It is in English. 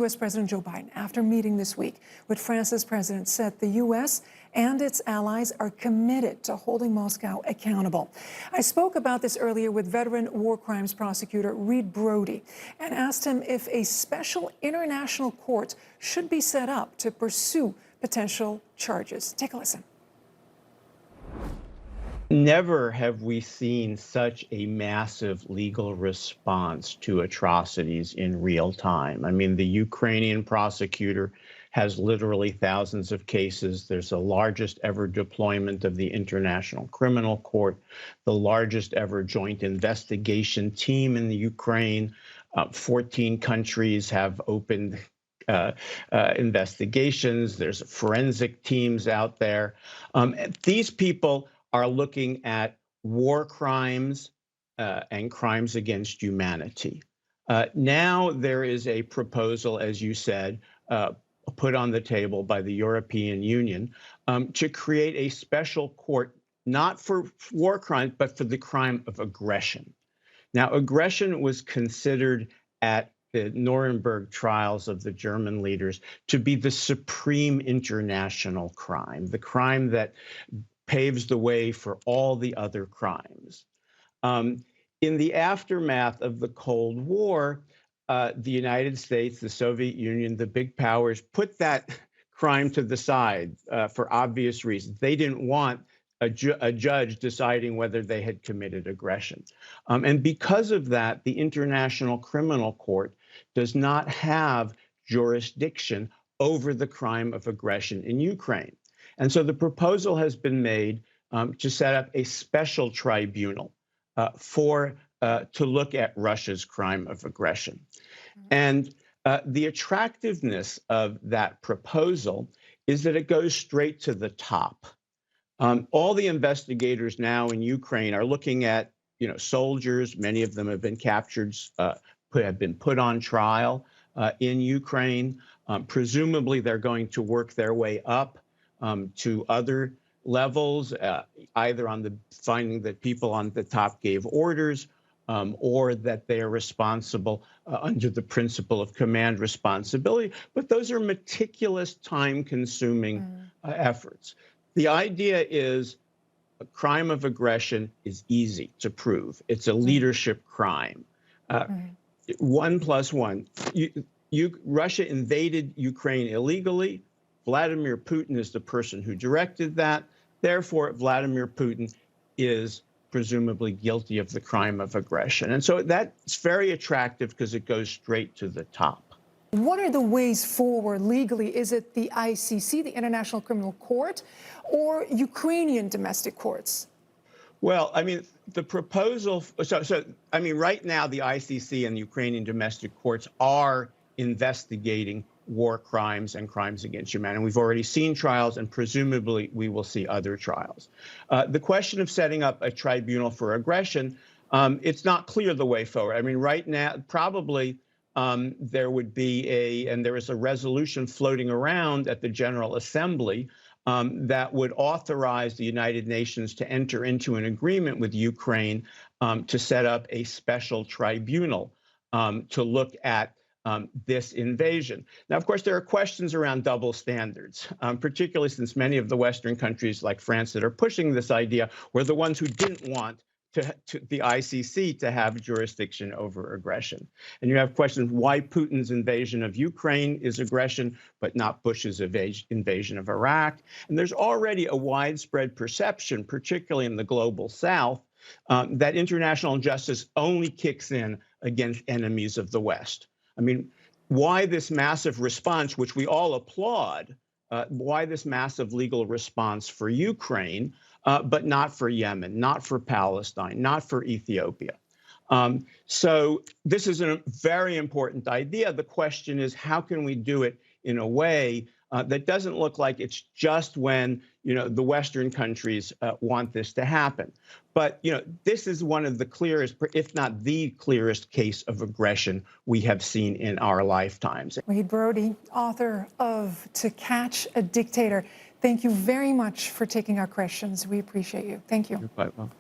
U.S. President Joe Biden, after meeting this week with France's president, said the U.S. and its allies are committed to holding Moscow accountable. I spoke about this earlier with veteran war crimes prosecutor Brody and asked him if a special international court should be set up to pursue potential charges. Take a listen. Never have we seen such a massive legal response to atrocities in real time. I mean, the Ukrainian prosecutor has literally thousands of cases. There's the largest ever deployment of the International Criminal Court, the largest ever joint investigation team in the Ukraine. 14 countries have opened investigations. There's forensic teams out there. These people are looking at war crimes and crimes against humanity. Now there is a proposal, as you said, put on the table by the European Union to create a special court, not for war crimes, but for the crime of aggression. Now, aggression was considered at the Nuremberg trials of the German leaders to be the supreme international crime, the crime that paves the way for all the other crimes. In the aftermath of the Cold War, the United States, the Soviet Union, the big powers put that crime to the side for obvious reasons. They didn't want a judge deciding whether they had committed aggression. And because of that, the International Criminal Court does not have jurisdiction over the crime of aggression in Ukraine. And so the proposal has been made to set up a special tribunal to look at Russia's crime of aggression. And the attractiveness of that proposal is that it goes straight to the top. All the investigators now in Ukraine are looking at, soldiers. Many of them have been captured, have been put on trial in Ukraine. Presumably, they're going to work their way up to other levels, either on the finding that people on the top gave orders or that they are responsible under the principle of command responsibility. But those are meticulous, time-consuming efforts. The idea is a crime of aggression is easy to prove. It's a leadership crime. 1 + 1. Russia invaded Ukraine illegally. Vladimir Putin is the person who directed that. Therefore, Vladimir Putin is presumably guilty of the crime of aggression. And so that's very attractive because it goes straight to the top. What are the ways forward legally? Is it the ICC, the International Criminal Court, or Ukrainian domestic courts? Well, I mean, the proposal, right now the ICC and the Ukrainian domestic courts are investigating war crimes and crimes against humanity. We've already seen trials, and presumably we will see other trials. The question of setting up a tribunal for aggression, it's not clear the way forward. I mean, right now, probably there would be and there is a resolution floating around at the General Assembly that would authorize the United Nations to enter into an agreement with Ukraine to set up a special tribunal to look at this invasion. Now, of course, there are questions around double standards, particularly since many of the Western countries like France that are pushing this idea were the ones who didn't want the ICC to have jurisdiction over aggression. And you have questions why Putin's invasion of Ukraine is aggression, but not Bush's invasion of Iraq. And there's already a widespread perception, particularly in the global South, that international justice only kicks in against enemies of the West. I mean, why this massive response, which we all applaud, why this massive legal response for Ukraine, but not for Yemen, not for Palestine, not for Ethiopia? So this is a very important idea. The question is, how can we do it in a way that doesn't look like it's just when, the Western countries want this to happen? But, this is one of the clearest, if not the clearest case of aggression we have seen in our lifetimes. Brody, author of To Catch a Dictator. Thank you very much for taking our questions. We appreciate you. Thank you. You're quite welcome.